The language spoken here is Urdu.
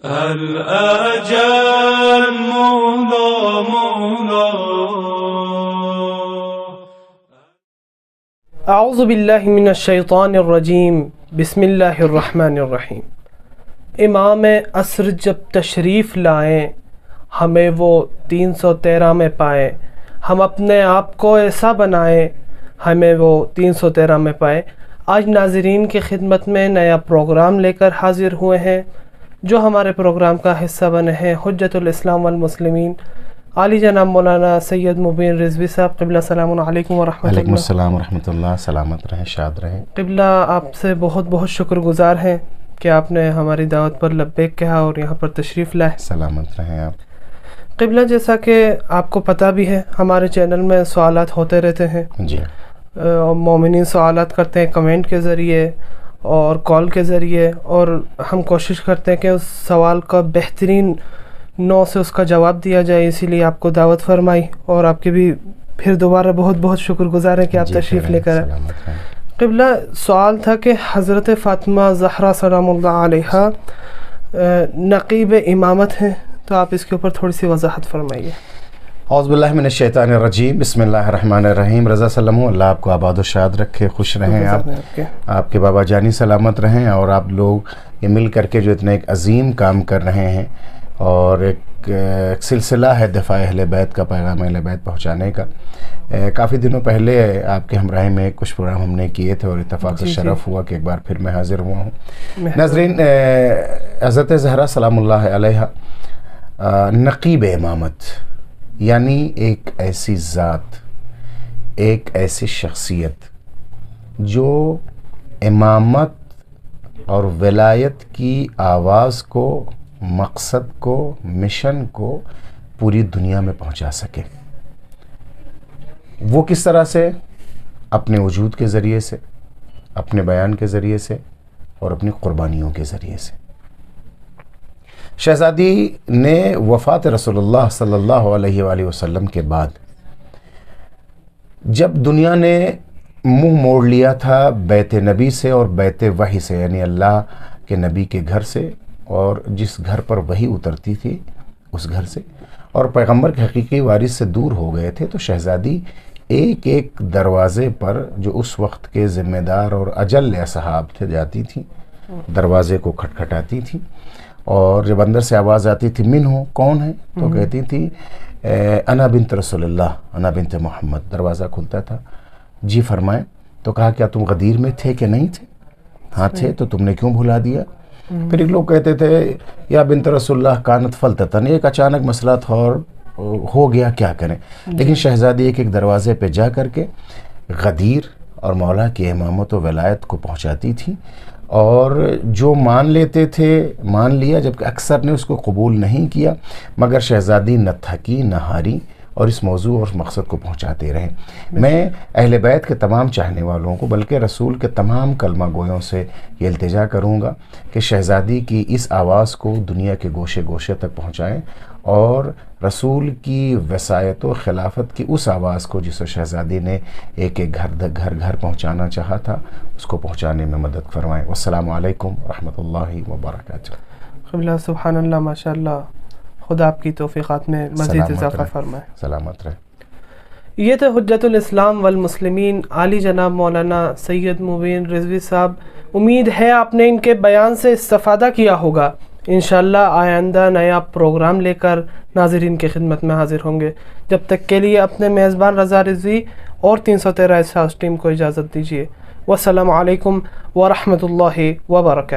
الأجل مولا مولا. اعوذ باللہ من الشیطان الرجیم. بسم اللہ الرحمن الرحیم. امام عصر جب تشریف لائیں ہمیں وہ 313 میں پائیں، ہم اپنے آپ کو ایسا بنائیں ہمیں وہ 313 میں پائیں. آج ناظرین کی خدمت میں نیا پروگرام لے کر حاضر ہوئے ہیں. جو ہمارے پروگرام کا حصہ بنے ہیں حجت الاسلام والمسلمین عالی جناب مولانا سید مبین رضوی صاحب. قبلہ السلام علیکم ورحمۃ اللہ. وعلیکم السلام ورحمۃ اللہ. سلامت رہیں، شاد رہیں. قبلہ آپ سے بہت بہت شکر گزار ہیں کہ آپ نے ہماری دعوت پر لبیک کہا اور یہاں پر تشریف لائے. سلامت رہیں آپ. قبلہ جیسا کہ آپ کو پتہ بھی ہے ہمارے چینل میں سوالات ہوتے رہتے ہیں. جی. مومنین سوالات کرتے ہیں کمنٹ کے ذریعے اور کال کے ذریعے، اور ہم کوشش کرتے ہیں کہ اس سوال کا بہترین نو سے اس کا جواب دیا جائے. اسی لیے آپ کو دعوت فرمائی اور آپ کے بھی پھر دوبارہ بہت بہت شکر گزار ہے کہ آپ تشریف لے کر آئے. قبلہ سوال تھا کہ حضرت فاطمہ زہرا سلام اللہ علیہا نقیب امامت ہیں، تو آپ اس کے اوپر تھوڑی سی وضاحت فرمائیے. اعوذ باللہ من الشیطان الرجیم. بسم اللہ الرحمن الرحیم. رضا سلم. اللہ آپ کو آباد و شاد رکھے، خوش رہیں آپ کے بابا جانی سلامت رہیں، اور آپ لوگ یہ مل کر کے جو اتنا ایک عظیم کام کر رہے ہیں اور ایک سلسلہ ہے دفاع اہل بیت کا، پیغام اہل بیت پہنچانے کا. کافی دنوں پہلے آپ کے ہمراہی میں کچھ پروگرام ہم نے کیے تھے اور اتفاق سے شرف ہوا کہ ایک بار پھر میں حاضر ہوا ہوں. ناظرین، حضرت زہرا سلام اللہ علیہا نقیب امامت یعنی ایک ایسی ذات، ایک ایسی شخصیت جو امامت اور ولایت کی آواز کو، مقصد کو، مشن کو پوری دنیا میں پہنچا سکے. وہ کس طرح سے؟ اپنے وجود کے ذریعے سے، اپنے بیان کے ذریعے سے، اور اپنی قربانیوں کے ذریعے سے. شہزادی نے وفات رسول اللہ صلی اللہ علیہ وآلہ وسلم کے بعد جب دنیا نے منہ موڑ لیا تھا بیت نبی سے اور بیت وحی سے، یعنی اللہ کے نبی کے گھر سے اور جس گھر پر وحی اترتی تھی اس گھر سے، اور پیغمبر کے حقیقی وارث سے دور ہو گئے تھے، تو شہزادی ایک ایک دروازے پر جو اس وقت کے ذمہ دار اور اجل اصحاب تھے جاتی تھیں، دروازے کو کھٹکھٹاتی تھیں، اور جب اندر سے آواز آتی تھی من ہو، کون ہے؟ تو کہتی تھی انا بنت رسول اللہ، انا بنت محمد. دروازہ کھلتا تھا. جی فرمائیں. تو کہا کیا تم غدیر میں تھے کہ نہیں تھے؟ ہاں تھے. تو تم نے کیوں بھلا دیا؟ پھر ایک لوگ کہتے تھے یا بنت رسول اللہ کانت فلتتن، ایک اچانک مسئلہ تھا اور ہو گیا، کیا کریں. لیکن شہزادی ایک ایک دروازے پہ جا کر کے غدیر اور مولا کی امامت و ولایت کو پہنچاتی تھی، اور جو مان لیتے تھے مان لیا، جبکہ اکثر نے اس کو قبول نہیں کیا، مگر شہزادی نہ تھکی نہ ہاری اور اس موضوع اور مقصد کو پہنچاتے رہے. میں اہل بیت کے تمام چاہنے والوں کو، بلکہ رسول کے تمام کلمہ گویوں سے یہ التجا کروں گا کہ شہزادی کی اس آواز کو دنیا کے گوشے گوشے تک پہنچائیں، اور رسول کی وصایت و خلافت کی اس آواز کو جسے شہزادی نے ایک ایک گھر پہنچانا چاہا تھا، اس کو پہنچانے میں مدد فرمائیں. والسلام علیکم ورحمۃ اللہ وبرکاتہ. قبلہ سبحان اللہ، ماشاء اللہ، خدا آپ کی توفیقات میں مزید اضافہ فرمائے. سلامت رہے. یہ تھے حجت الاسلام والمسلمین عالی جناب مولانا سید مبین رضوی صاحب. امید ہے آپ نے ان کے بیان سے استفادہ کیا ہوگا. انشاءاللہ آئندہ نیا پروگرام لے کر ناظرین کی خدمت میں حاضر ہوں گے. جب تک کے لیے اپنے میزبان رضا رضوی اور 313 اسٹارز ٹیم کو اجازت دیجیے. والسلام علیکم ورحمۃ اللہ وبرکاتہ.